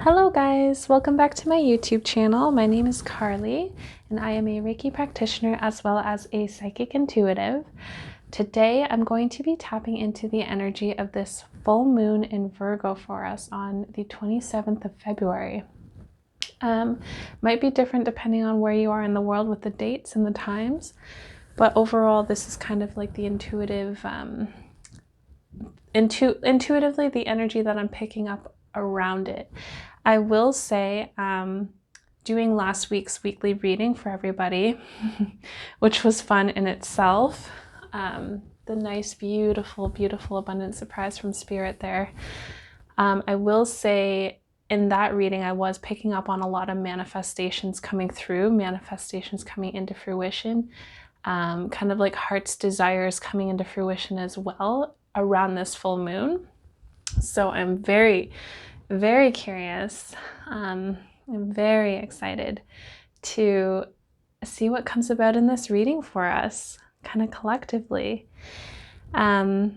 Hello guys, welcome back to my YouTube channel. My name is Carly and I am a Reiki practitioner as well as a psychic intuitive. Today I'm going to be tapping into the energy of this full moon in Virgo for us on the 27th of February. Might be different depending on where you are in the world with the dates and the times, but overall this is kind of like the intuitive, intuitively the energy that I'm picking up around it. I will say, doing last week's weekly reading for everybody, which was fun in itself. The nice, beautiful, beautiful abundant surprise from Spirit there. I will say in that reading, I was picking up on a lot of manifestations coming through, manifestations coming into fruition, kind of like heart's desires coming into fruition as well around this full moon. So I'm very, very curious. I'm very excited to see what comes about in this reading for us, kind of collectively. Yeah,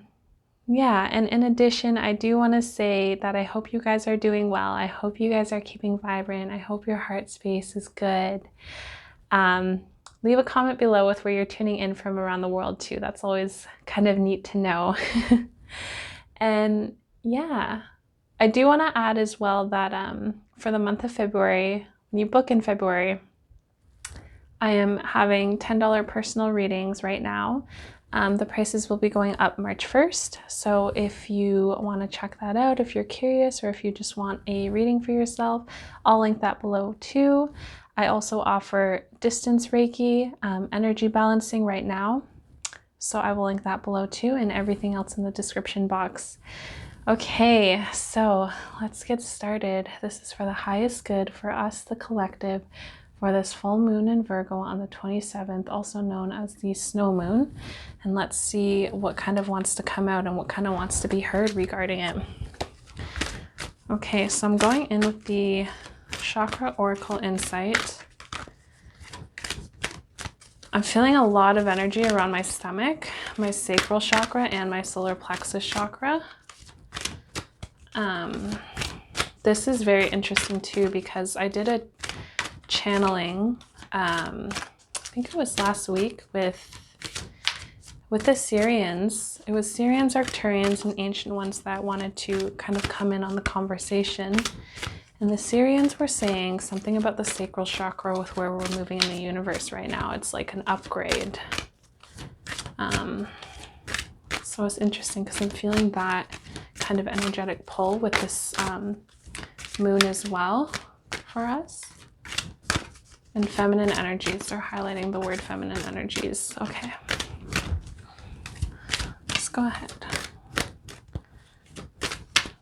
and in addition, I do want to say that I hope you guys are doing well. I hope you guys are keeping vibrant. I hope your heart space is good. Leave a comment below with where you're tuning in from around the world too. That's always kind of neat to know. And yeah, I do want to add as well that for the month of February, when you book in February, I am having $10 personal readings right now. The prices will be going up March 1st. So if you want to check that out, if you're curious, or if you just want a reading for yourself, I'll link that below too. I also offer distance Reiki, energy balancing right now. So I will link that below too, and everything else in the description box. Okay, so let's get started. This is for the highest good for us, the collective, for this full moon in Virgo on the 27th, also known as the snow moon. And let's see what kind of wants to come out and what kind of wants to be heard regarding it. Okay, so I'm going in with the Chakra Oracle Insight. I'm feeling a lot of energy around my stomach, my sacral chakra, and my solar plexus chakra. This is very interesting too because I did a channeling, I think it was last week with the Syrians. It was Syrians, Arcturians, and Ancient Ones that wanted to kind of come in on the conversation. And the Syrians were saying something about the sacral chakra with where we're moving in the universe right now. It's like an upgrade. So it's interesting because I'm feeling that kind of energetic pull with this moon as well for us. And feminine energies, they're highlighting the word feminine energies. Okay, let's go ahead.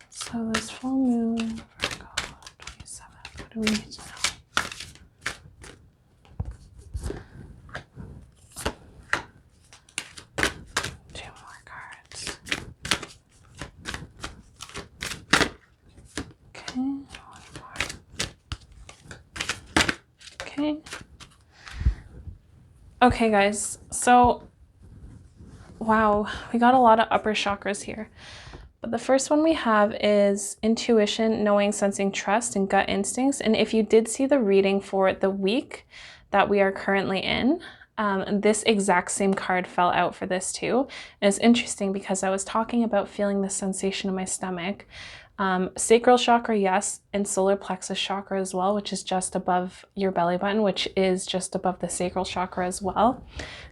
So this full moon, Virgo, 27, what do we need to know? Okay guys, so wow, we got a lot of upper chakras here. But the first one we have is intuition, knowing, sensing, trust, and gut instincts. And if you did see the reading for the week that we are currently in, this exact same card fell out for this too. And it's interesting because I was talking about feeling the sensation in my stomach. Sacral chakra, yes, and solar plexus chakra as well, which is just above your belly button, which is just above the sacral chakra as well,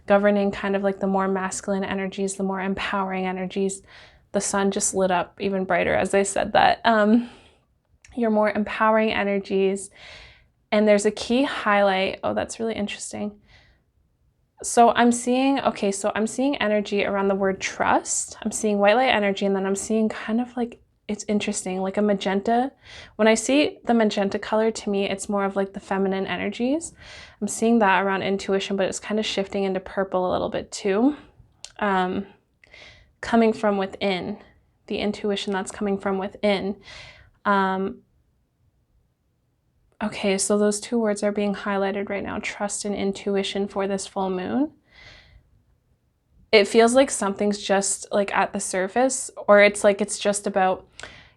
governing kind of like the more masculine energies, the more empowering energies. The sun just lit up even brighter as I said that. Your more empowering energies. And there's a key highlight. Oh, that's really interesting. So I'm seeing, okay, so I'm seeing energy around the word trust. I'm seeing white light energy, and then I'm seeing kind of like, it's interesting, like a magenta. When I see the magenta color, to me, it's more of like the feminine energies. I'm seeing that around intuition, but it's kind of shifting into purple a little bit too. Coming from within, the intuition that's coming from within. Okay, so those two words are being highlighted right now, trust and intuition for this full moon. It feels like something's just like at the surface, or it's like it's just about,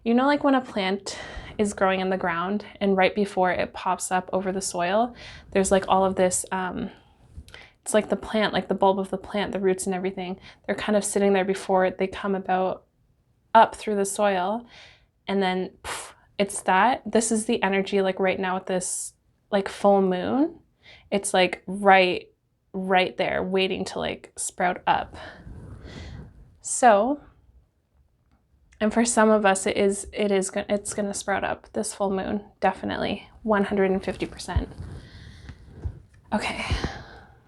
you know, like when a plant is growing in the ground, and right before it pops up over the soil, there's like all of this, it's like the plant, like the bulb of the plant, the roots and everything, they're kind of sitting there before they come about up through the soil, and then poof, it's that. This is the energy like right now with this like full moon. It's like right there waiting to like sprout up. So, and for some of us it's going to sprout up this full moon, definitely 150%. Okay.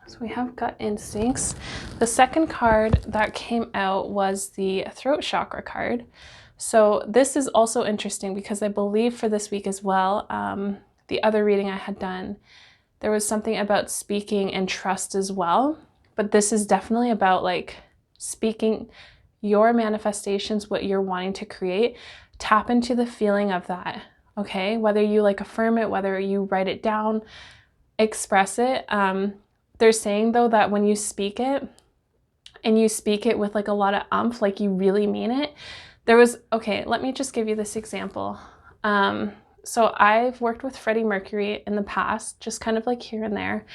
So we have gut instincts. The second card that came out was the throat chakra card. So this is also interesting because I believe for this week as well, the other reading I had done, there was something about speaking and trust as well. But this is definitely about like speaking your manifestations, what you're wanting to create. Tap into the feeling of that, okay? Whether you like affirm it, whether you write it down, express it. They're saying though that when you speak it, and you speak it with like a lot of oomph, like you really mean it. Okay, let me just give you this example. So I've worked with Freddie Mercury in the past, just kind of like here and there.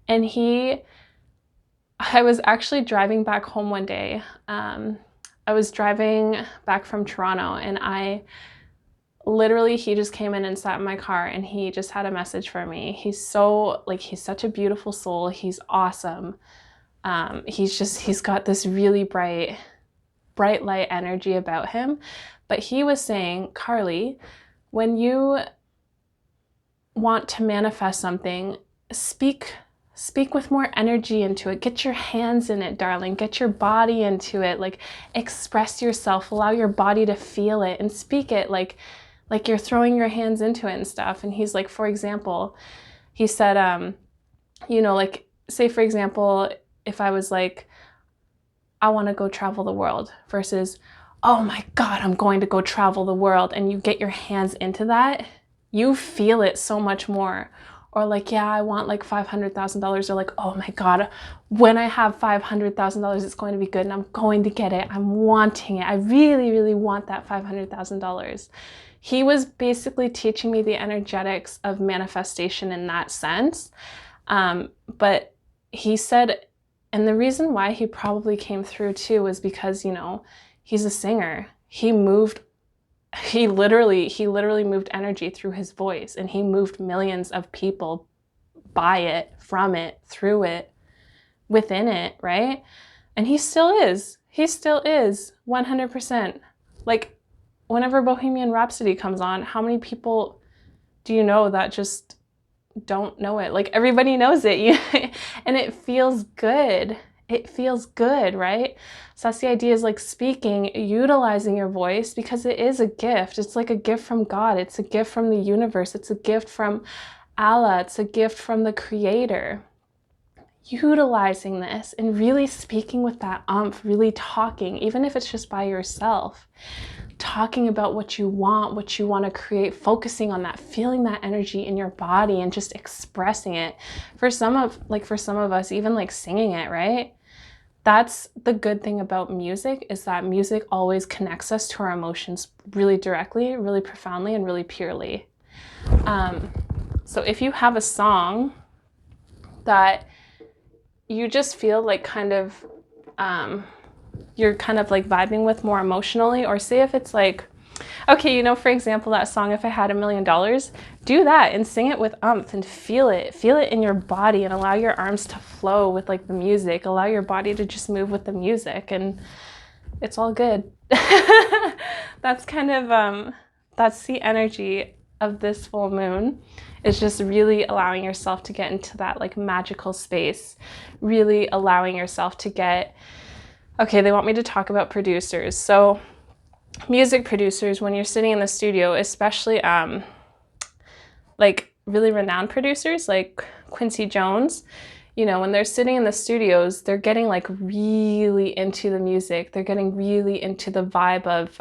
And I was actually driving back home one day. I was driving back from Toronto, and he just came in and sat in my car, and he just had a message for me. He's such a beautiful soul. He's awesome. He's got this really bright light energy about him. But he was saying, Carly, when you want to manifest something, speak with more energy into it. Get your hands in it, darling. Get your body into it. Like, express yourself. Allow your body to feel it and speak it like you're throwing your hands into it and stuff. And he's like, for example, he said, like, say for example, if I was like, I want to go travel the world versus, oh my God, I'm going to go travel the world. And you get your hands into that, you feel it so much more. Or like, yeah, I want like $500,000. Or like, oh my God, when I have $500,000, it's going to be good and I'm going to get it. I'm wanting it. I really, really want that $500,000. He was basically teaching me the energetics of manifestation in that sense. But he said, and the reason why he probably came through too was because, he's a singer. He literally moved energy through his voice, and he moved millions of people by it, from it, through it, within it, right? And he still is 100%. Like, whenever Bohemian Rhapsody comes on, how many people do you know that just don't know it? Like, everybody knows it. And it feels good. It feels good, right? So that's the idea, is like speaking, utilizing your voice, because it is a gift. It's like a gift from God. It's a gift from the universe. It's a gift from Allah. It's a gift from the Creator. Utilizing this and really speaking with that oomph, really talking, even if it's just by yourself, talking about what you want to create, focusing on that, feeling that energy in your body and just expressing it. For some of us, even like singing it, right? That's the good thing about music, is that music always connects us to our emotions really directly, really profoundly, and really purely. So if you have a song that you just feel like kind of, you're kind of like vibing with more emotionally, or say if it's like, okay, for example, that song, If I Had $1 Million, do that and sing it with oomph and feel it in your body, and allow your arms to flow with like the music, allow your body to just move with the music, and it's all good. That's kind of, that's the energy of this full moon, is just really allowing yourself to get into that like magical space, really allowing yourself to get, okay, they want me to talk about producers. So music producers, when you're sitting in the studio, especially like really renowned producers like Quincy Jones, when they're sitting in the studios, they're getting like really into the music. They're getting really into the vibe of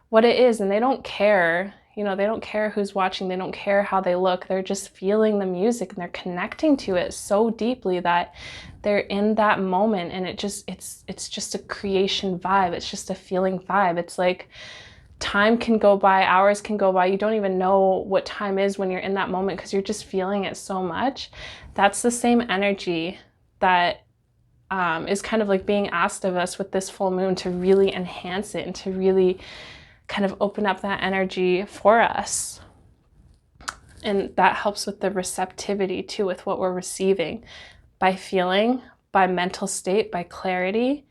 what it is, and they don't care. They don't care who's watching. They don't care how they look. They're just feeling the music, and they're connecting to it so deeply that they're in that moment, and it's just a creation vibe. It's just a feeling vibe. It's like time can go by, hours can go by. You don't even know what time is when you're in that moment because you're just feeling it so much. That's the same energy that is kind of like being asked of us with this full moon, to really enhance it and to really kind of open up that energy for us. And that helps with the receptivity too, with what we're receiving, by feeling, by mental state, by clarity,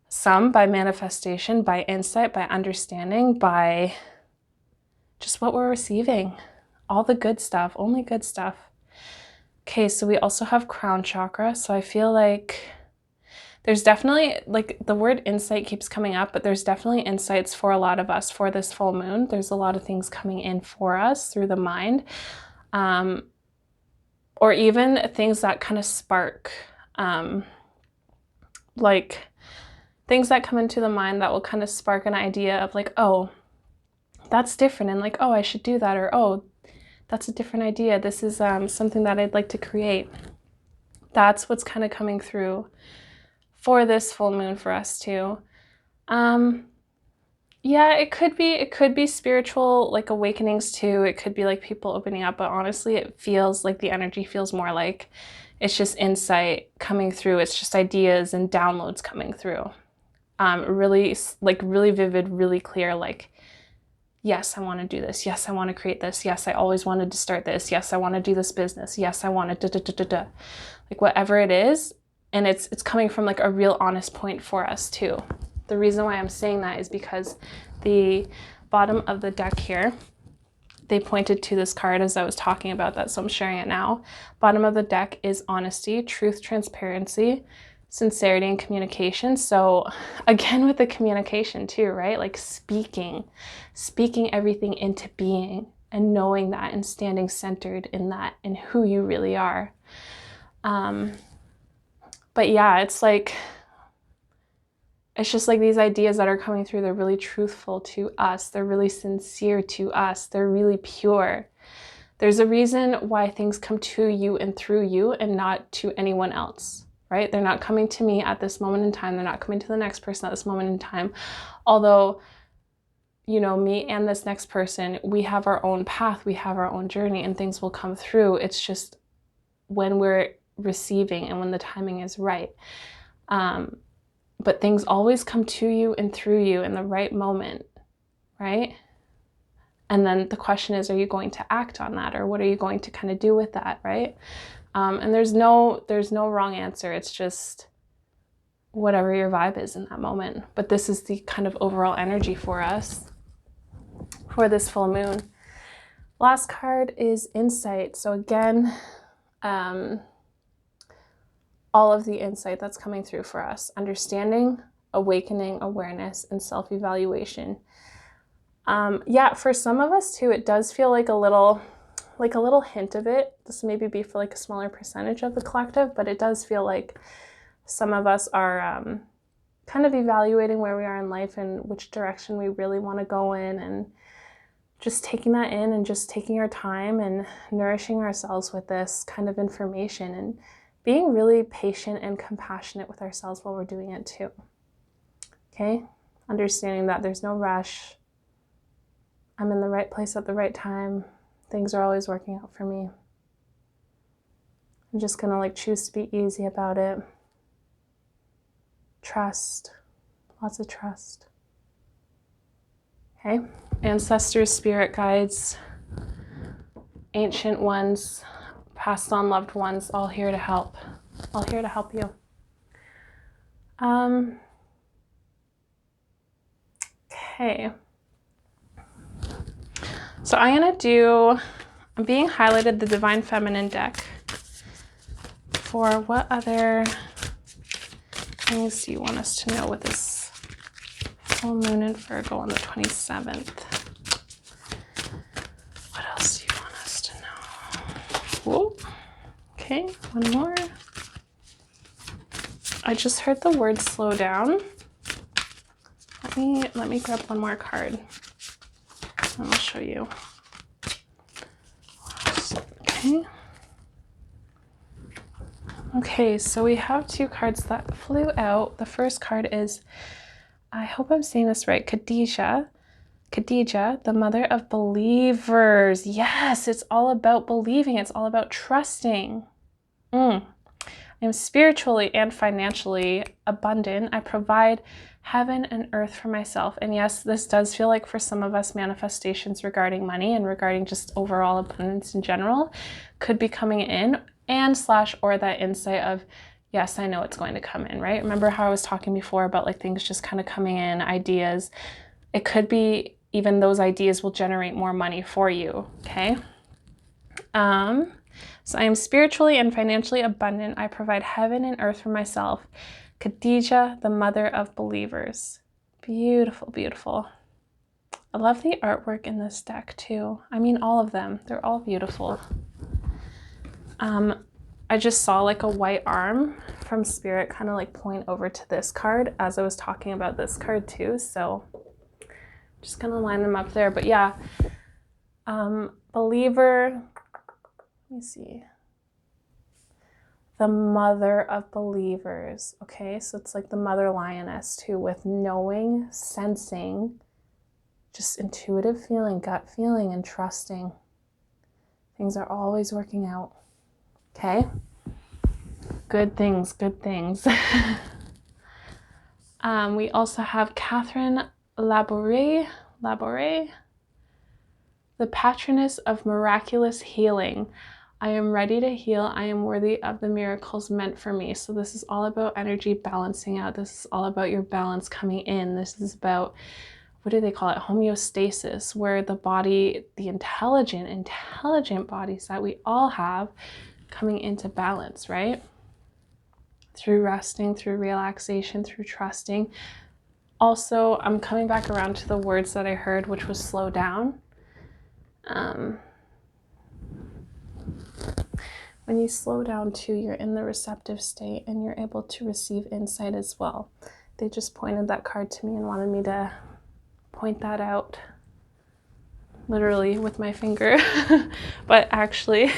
some by manifestation, by insight, by understanding, by just what we're receiving. All the good stuff, only good stuff. Okay, so we also have crown chakra. So I feel like there's definitely, like, the word insight keeps coming up, but there's definitely insights for a lot of us for this full moon. There's a lot of things coming in for us through the mind, or even things that kind of spark, like things that come into the mind that will kind of spark an idea of like, oh, that's different, and like, oh, I should do that, or oh, that's a different idea. This is something that I'd like to create. That's what's kind of coming through for this full moon for us too. Yeah, it could be spiritual, like awakenings too. It could be like people opening up, but honestly, it feels like the energy feels more like it's just insight coming through. It's just ideas and downloads coming through. Really, like really vivid, really clear, like, yes, I want to do this. Yes, I want to create this. Yes, I always wanted to start this. Yes, I want to do this business. Yes, I want to like whatever it is. And it's coming from like a real honest point for us too. The reason why I'm saying that is because the bottom of the deck here, they pointed to this card as I was talking about that, so I'm sharing it now. Bottom of the deck is honesty, truth, transparency, sincerity, and communication. So again, with the communication too, right? Like speaking everything into being, and knowing that, and standing centered in that, in who you really are. But yeah, it's like, it's just like these ideas that are coming through, they're really truthful to us. They're really sincere to us. They're really pure. There's a reason why things come to you and through you and not to anyone else, right? They're not coming to me at this moment in time. They're not coming to the next person at this moment in time. Although, you know, me and this next person, we have our own path, we have our own journey, and things will come through. It's just when we're receiving and when the timing is right. But things always come to you and through you in the right moment, right? And then the question is, are you going to act on that, or what are you going to kind of do with that, right? And there's no wrong answer. It's just whatever your vibe is in that moment. But this is the kind of overall energy for us for this full moon. Last card is insight. So again, all of the insight that's coming through for us: understanding, awakening, awareness, and self-evaluation. Yeah, for some of us too, it does feel like a little hint of it. This maybe be for like a smaller percentage of the collective, but it does feel like some of us are kind of evaluating where we are in life and which direction we really want to go in, and just taking that in and just taking our time and nourishing ourselves with this kind of information, and being really patient and compassionate with ourselves while we're doing it too. Okay? Understanding that there's no rush. I'm in the right place at the right time. Things are always working out for me. I'm just gonna like choose to be easy about it. Trust. Lots of trust. Okay? Ancestors, spirit guides, ancient ones, passed on loved ones, all here to help. All here to help you. Okay. So I'm being highlighted the Divine Feminine deck. For what other things do you want us to know with this full moon in Virgo on the 27th? What else do you want us to know? Whoa. Okay, one more. I just heard the word slow down. Let me grab one more card and I'll show you. Okay. Okay, so we have two cards that flew out. The first card is, I hope I'm saying this right, Khadijah. Khadija, the mother of believers. Yes, it's all about believing. It's all about trusting. I am spiritually and financially abundant. I provide heaven and earth for myself. And yes, this does feel like for some of us manifestations regarding money and regarding just overall abundance in general could be coming in and / or that insight of, yes, I know it's going to come in, right? Remember how I was talking before about like things just kind of coming in, ideas. It could be even those ideas will generate more money for you, okay? So I am spiritually and financially abundant. I provide heaven and earth for myself. Khadija, the mother of believers. Beautiful, beautiful. I love the artwork in this deck too. I mean, all of them. They're all beautiful. I just saw like a white arm from Spirit kind of like point over to this card as I was talking about this card too. So just gonna line them up there. But yeah, believer, let me see. The mother of believers. Okay, so it's like the mother lioness too, with knowing, sensing, just intuitive feeling, gut feeling, and trusting. Things are always working out. Okay? Good things, good things. We also have Catherine Labouré, the patroness of miraculous healing. I am ready to heal. I am worthy of the miracles meant for me. So this is all about energy balancing out. This is all about your balance coming in. This is about, what do they call it? Homeostasis, where the body, the intelligent bodies that we all have coming into balance, right? Through resting, through relaxation, through trusting. Also, I'm coming back around to the words that I heard, which was slow down. When you slow down too, you're in the receptive state and you're able to receive insight as well. They just pointed that card to me and wanted me to point that out literally with my finger. But actually,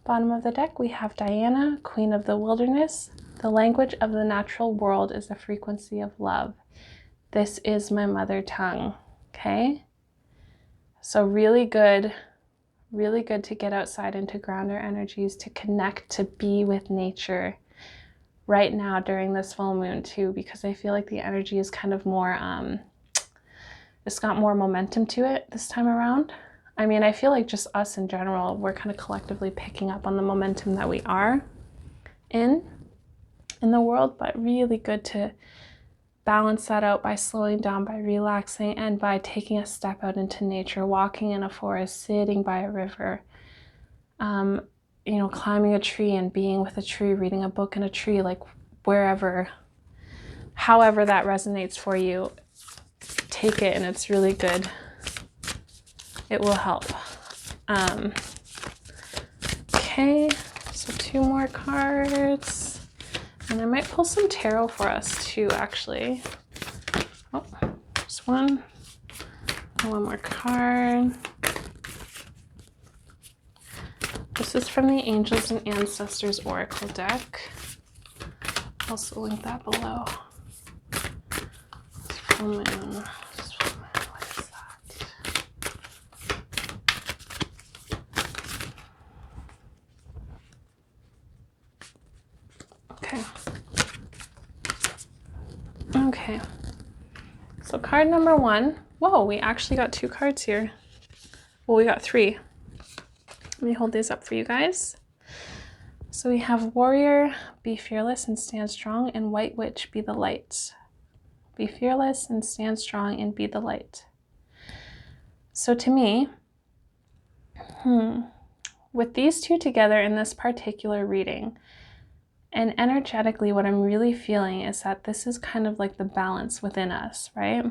bottom of the deck, we have Diana, Queen of the Wilderness. The language of the natural world is the frequency of love. This is my mother tongue, okay? So really good to get outside and to ground our energies, to connect, to be with nature right now during this full moon too, because I feel like the energy is kind of more, it's got more momentum to it this time around. I mean, I feel like just us in general, we're kind of collectively picking up on the momentum that we are in the world, but really good to balance that out by slowing down, by relaxing, and by taking a step out into nature, walking in a forest, sitting by a river, climbing a tree and being with a tree, reading a book in a tree, like wherever, however that resonates for you, take it, and it's really good. It will help. Okay, so 2 more cards. And I might pull some tarot for us too, actually. Oh, just one. One more card. This is from the Angels and Ancestors Oracle deck. I'll also link that below. Full moon. What is that? Okay, so card number 1. Whoa, we actually got 2 cards here. Well, we got 3. Let me hold these up for you guys. So we have Warrior, be fearless and stand strong, and White Witch, be the light. Be fearless and stand strong and be the light. So to me, with these 2 together in this particular reading, and energetically, what I'm really feeling is that this is kind of like the balance within us, right?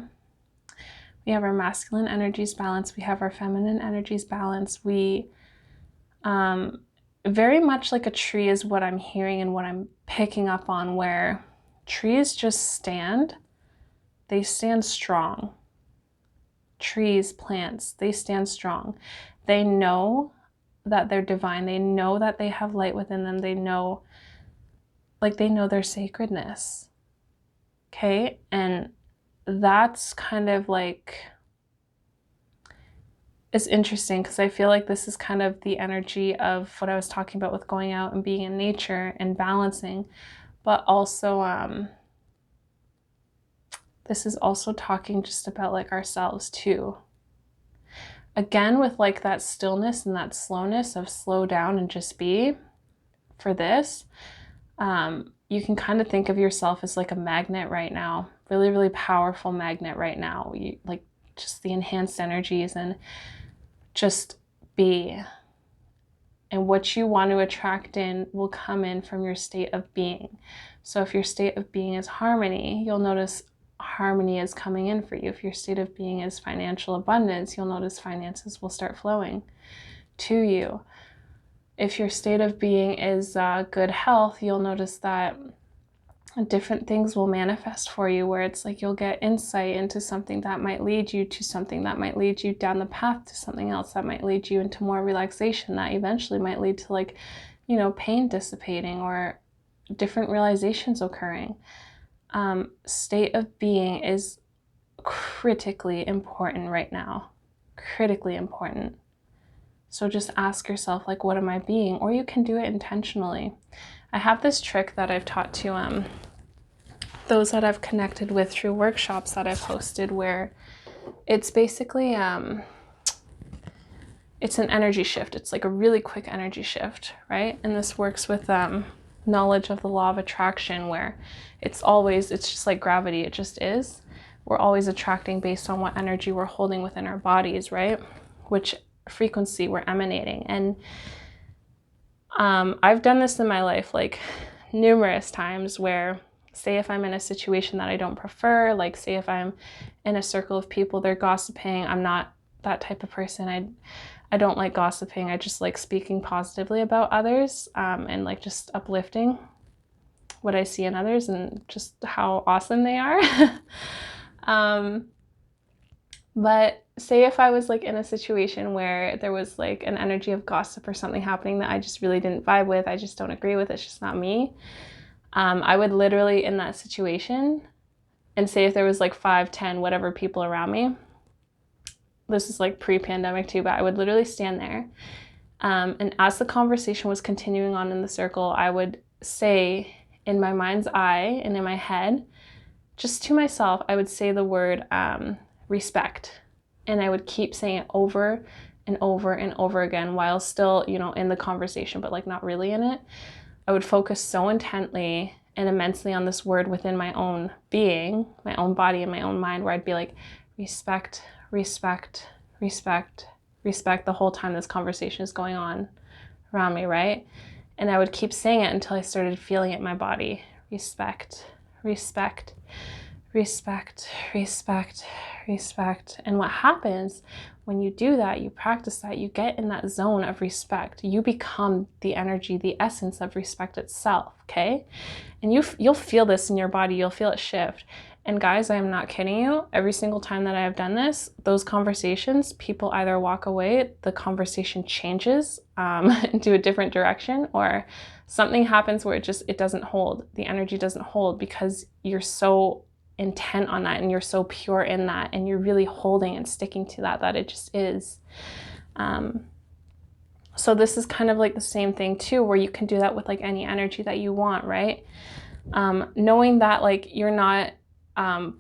We have our masculine energies balance. We have our feminine energies balance. We, very much like a tree is what I'm hearing and what I'm picking up on, where trees just stand. They stand strong. Trees, plants, they stand strong. They know that they're divine. They know that they have light within them. They know their sacredness. Okay? And that's kind of like, it's interesting because I feel like this is kind of the energy of what I was talking about with going out and being in nature and balancing, but also this is also talking just about like ourselves too. Again, with like that stillness and that slowness of slow down and just be for this, you can kind of think of yourself as like a magnet right now, really, really powerful magnet right now. You, like just the enhanced energies and just be. And what you want to attract in will come in from your state of being. So if your state of being is harmony, you'll notice harmony is coming in for you. If your state of being is financial abundance, you'll notice finances will start flowing to you. If your state of being is good health, you'll notice that different things will manifest for you, where it's like you'll get insight into something that might lead you to something that might lead you down the path to something else that might lead you into more relaxation that eventually might lead to, like, you know, pain dissipating or different realizations occurring. State of being is critically important right now. Critically important. So just ask yourself, like, what am I being? Or you can do it intentionally. I have this trick that I've taught to those that I've connected with through workshops that I've hosted, where it's basically, it's an energy shift. It's like a really quick energy shift, right? And this works with knowledge of the law of attraction, where it's just like gravity. It just is. We're always attracting based on what energy we're holding within our bodies, right? Which frequency we're emanating. And I've done this in my life like numerous times, where say if I'm in a situation that I don't prefer, like say if I'm in a circle of people, they're gossiping. I'm not that type of person. I don't like gossiping. I just like speaking positively about others, and like just uplifting what I see in others and just how awesome they are. But say if I was like in a situation where there was like an energy of gossip or something happening that I just really didn't vibe with, I just don't agree with, it's just not me. I would literally in that situation, and say if there was like 5, 10, whatever people around me, this is like pre-pandemic too, but I would literally stand there. And as the conversation was continuing on in the circle, I would say in my mind's eye and in my head, just to myself, I would say the word respect. And I would keep saying it over and over and over again while still, you know, in the conversation, but like not really in it. I would focus so intently and immensely on this word within my own being, my own body and my own mind, where I'd be like, respect, respect, respect, respect the whole time this conversation is going on around me, right? And I would keep saying it until I started feeling it in my body. Respect, respect, respect, respect, respect. And what happens when you do that, you practice that, you get in that zone of respect. You become the energy, the essence of respect itself, okay? And you'll feel this in your body. You'll feel it shift. And guys, I am not kidding you. Every single time that I have done this, those conversations, people either walk away, the conversation changes into a different direction, or something happens where it doesn't hold. The energy doesn't hold because you're so intent on that and you're so pure in that and you're really holding and sticking to that it just is. So this is kind of like the same thing too, where you can do that with like any energy that you want, right? Knowing that like you're not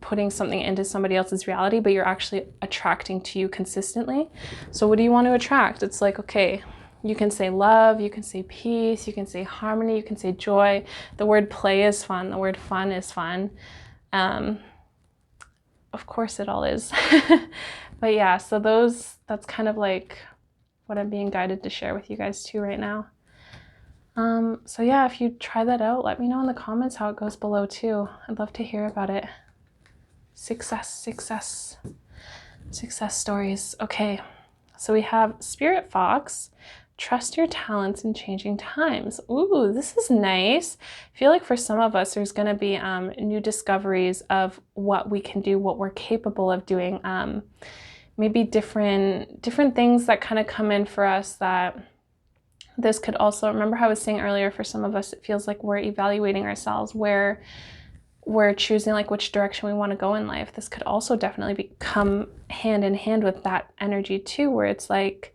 putting something into somebody else's reality, but you're actually attracting to you consistently. So what do you want to attract? It's like, okay, you can say love, you can say peace, you can say harmony, you can say joy. The word play is fun. The word fun is fun. Of course it all is. But yeah, so that's kind of like what I'm being guided to share with you guys too right now. So yeah, if you try that out, let me know in the comments how it goes below too. I'd love to hear about it. Success stories. Okay, so we have Spirit Fox. Trust your talents in changing times. Ooh, this is nice. I feel like for some of us, there's going to be new discoveries of what we can do, what we're capable of doing. Maybe different things that kind of come in for us that this could also, remember how I was saying earlier, for some of us, it feels like we're evaluating ourselves, where we're choosing like which direction we want to go in life, this could also definitely become hand in hand with that energy too, where it's like,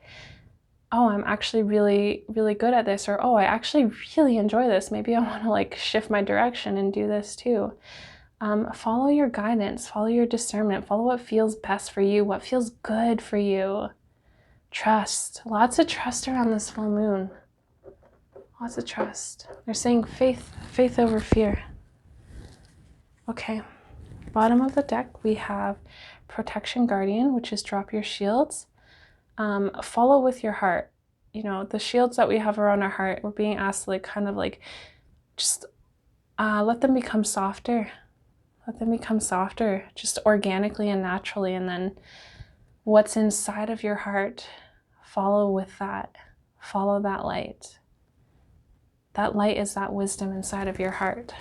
oh, I'm actually really, really good at this, or oh, I actually really enjoy this. Maybe I want to like shift my direction and do this too. Follow your guidance, follow your discernment, follow what feels best for you, what feels good for you. Trust, lots of trust around this full moon. Lots of trust. They're saying faith over fear. Okay, bottom of the deck, we have Protection Guardian, which is drop your shields. Follow with your heart. You know, the shields that we have around our heart, we're being asked to like kind of like just let them become softer. Let them become softer, just organically and naturally. And then what's inside of your heart, follow with that. Follow that light. That light is that wisdom inside of your heart.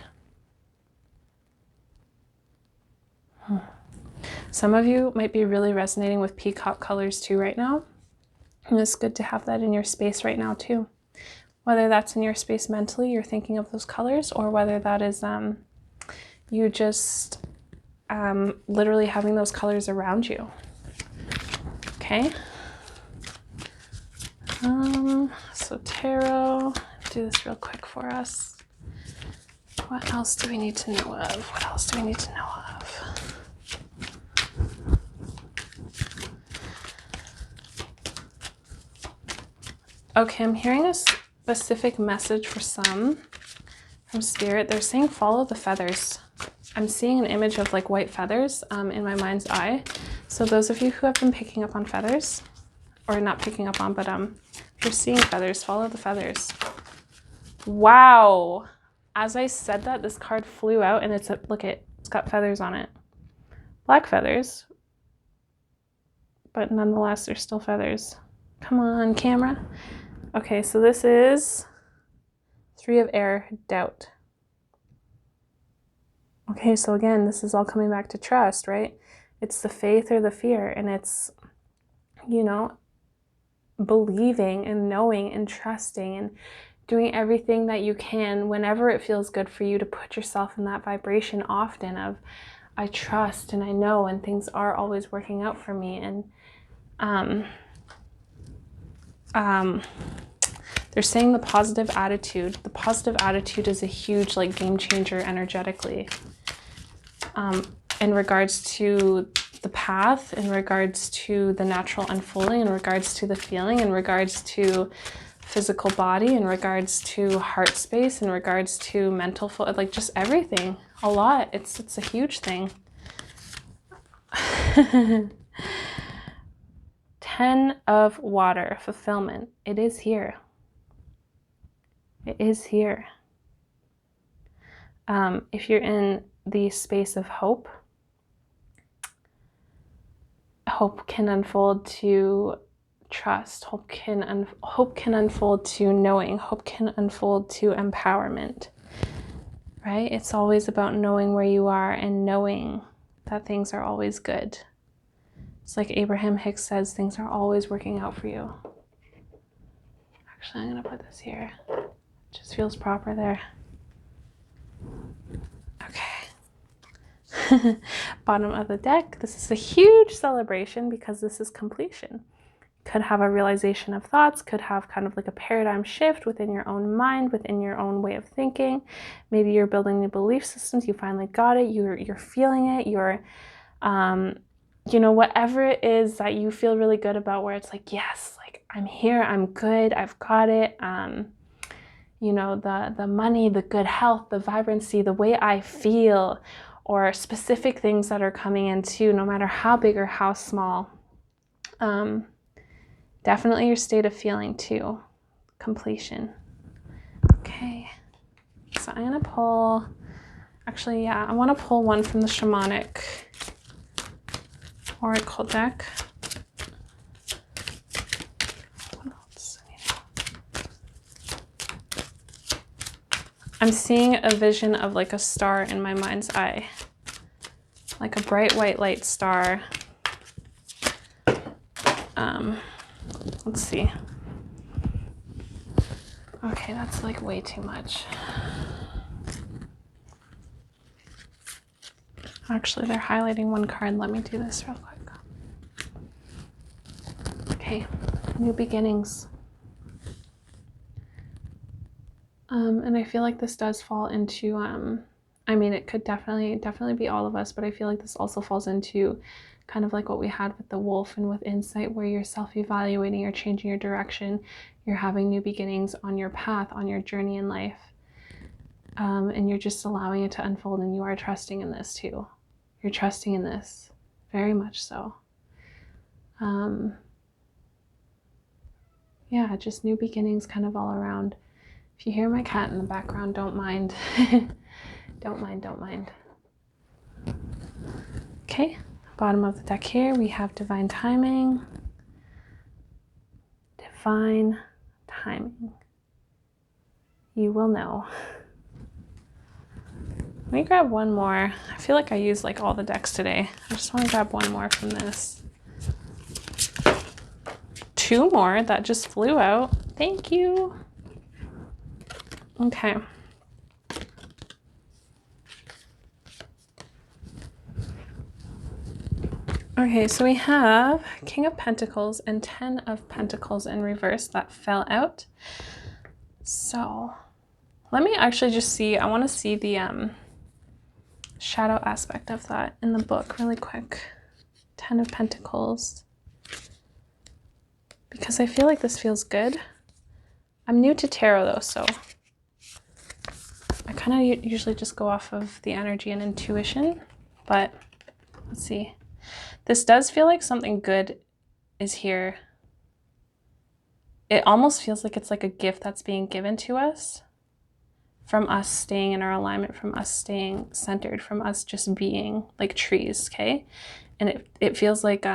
Some of you might be really resonating with peacock colors too right now. And it's good to have that in your space right now too. Whether that's in your space mentally, you're thinking of those colors, or whether that is you just literally having those colors around you. Okay. So tarot, do this real quick for us. What else do we need to know of? What else do we need to know of? Okay, I'm hearing a specific message for some from Spirit. They're saying follow the feathers. I'm seeing an image of like white feathers in my mind's eye. So those of you who have been picking up on feathers, or not picking up on, but if you're seeing feathers, follow the feathers. Wow. As I said that, this card flew out and it's got feathers on it. Black feathers, but nonetheless, they're still feathers. Come on, camera. Okay, so this is 3 of Air, doubt. Okay, so again, this is all coming back to trust, right? It's the faith or the fear, and it's, you know, believing and knowing and trusting and doing everything that you can whenever it feels good for you to put yourself in that vibration often of, I trust and I know and things are always working out for me. And they're saying the positive attitude. The positive attitude is a huge like game changer energetically. In regards to the path, in regards to the natural unfolding, in regards to the feeling, in regards to physical body, in regards to heart space, in regards to mental, like just everything, a lot. It's a huge thing. 10 of water, fulfillment. It is here. It is here. If you're in the space of hope, hope can unfold to trust. Hope can unfold to knowing. Hope can unfold to empowerment, right? It's always about knowing where you are and knowing that things are always good. It's like Abraham Hicks says, things are always working out for you. Actually, I'm going to put this here. It just feels proper there. Okay. Bottom of the deck. This is a huge celebration because this is completion. Could have a realization of thoughts, could have kind of like a paradigm shift within your own mind, within your own way of thinking. Maybe you're building new belief systems, you finally got it, you're feeling it, you're, you know, whatever it is that you feel really good about, where it's like, yes, like I'm here, I'm good, I've got it. You know, the money, the good health, the vibrancy, the way I feel, or specific things that are coming in too, no matter how big or how small. Definitely your state of feeling too. Completion. Okay. So I'm going to pull, actually, yeah, I want to pull one from the Shamanic Oracle deck. What else? I'm seeing a vision of like a star in my mind's eye. Like a bright white light star. Let's see. Okay, that's like way too much. Actually, they're highlighting one card. Let me do this real quick. Okay, new beginnings. And I feel like this does fall into, I mean, it could definitely be all of us, but I feel like this also falls into kind of like what we had with the wolf and with insight, where you're self-evaluating, you're changing your direction, you're having new beginnings on your path, on your journey in life. And you're just allowing it to unfold, and you are trusting in this too. You're trusting in this, very much so. Yeah, just new beginnings kind of all around. If you hear my cat in the background, don't mind. Don't mind. Okay, bottom of the deck here, we have divine timing. Divine timing. You will know. Let me grab one more. I feel like I used like all the decks today. I just want to grab one more from this. Two more that just flew out. Thank you. Okay. Okay, so we have King of Pentacles and 10 of Pentacles in reverse that fell out. So let me actually just see. I want to see the shadow aspect of that in the book really quick. 10 of Pentacles. Because I feel like this feels good. I'm new to tarot though, so I kind of usually just go off of the energy and intuition, but let's see. This does feel like something good is here. It almost feels like it's like a gift that's being given to us from us staying in our alignment, from us staying centered, from us just being like trees, okay? And it feels like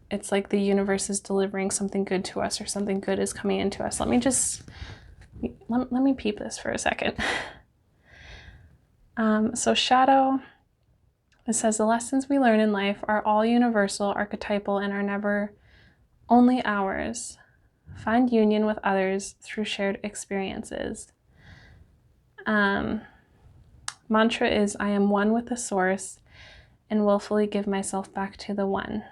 it's like the universe is delivering something good to us, or something good is coming into us. Let me just, let me peep this for a second. So shadow, it says the lessons we learn in life are all universal, archetypal, and are never only ours. Find union with others through shared experiences. Mantra is, I am one with the source and willfully give myself back to the one.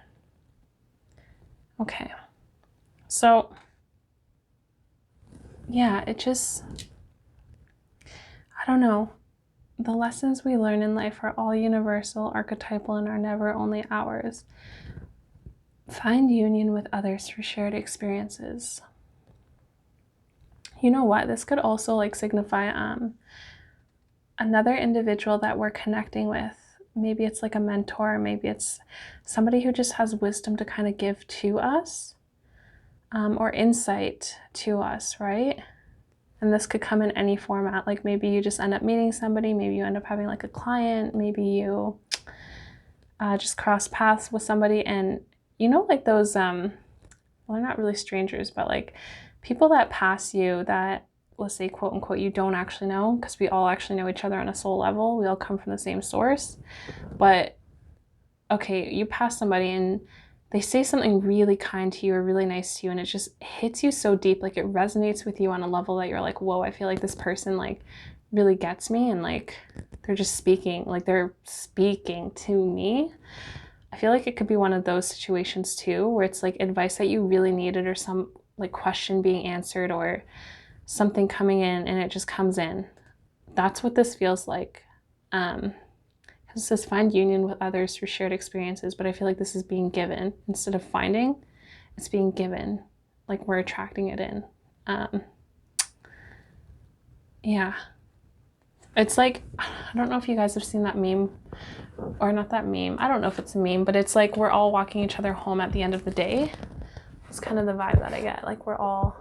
Okay, so yeah, it just, I don't know. The lessons we learn in life are all universal, archetypal, and are never only ours. Find union with others through shared experiences. You know what? This could also like signify another individual that we're connecting with. Maybe it's like a mentor, maybe it's somebody who just has wisdom to kind of give to us, or insight to us, right? And this could come in any format. Like maybe you just end up meeting somebody, maybe you end up having like a client, maybe you just cross paths with somebody, and you know, like those, well, they're not really strangers, but like people that pass you that, let's say, quote unquote, you don't actually know, because we all actually know each other on a soul level. We all come from the same source. But okay, you pass somebody and they say something really kind to you or really nice to you, and it just hits you so deep, like it resonates with you on a level that you're like, whoa, I feel like this person like really gets me, and like they're just speaking, like they're speaking to me. I feel like it could be one of those situations too, where it's like advice that you really needed, or some like question being answered, or something coming in, and it just comes in. That's what this feels like. It says find union with others through shared experiences, but I feel like this is being given. Instead of finding, it's being given. Like we're attracting it in. Yeah. It's like, I don't know if you guys have seen that meme, or not that meme. I don't know if it's a meme, but it's like we're all walking each other home at the end of the day. It's kind of the vibe that I get. Like we're all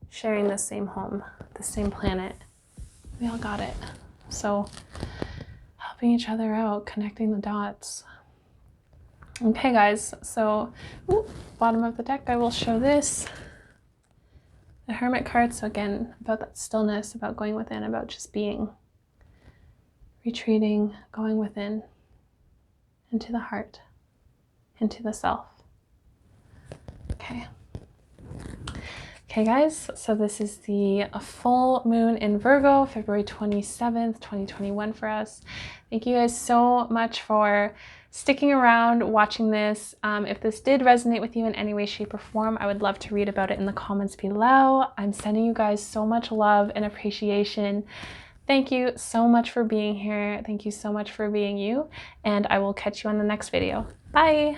sharing the same home, the same planet. We all got it. So helping each other out, connecting the dots. Okay guys, so bottom of the deck, I will show this. The Hermit card. So again, about that stillness, about going within, about just being, retreating, going within, into the heart, into the self. Okay, Okay guys, so this is the full moon in Virgo, February 27th, 2021 for us. Thank you guys so much for sticking around, watching this. If this did resonate with you in any way, shape, or form, I would love to read about it in the comments below. I'm sending you guys so much love and appreciation. Thank you so much for being here. Thank you so much for being you, and I will catch you on the next video. Bye!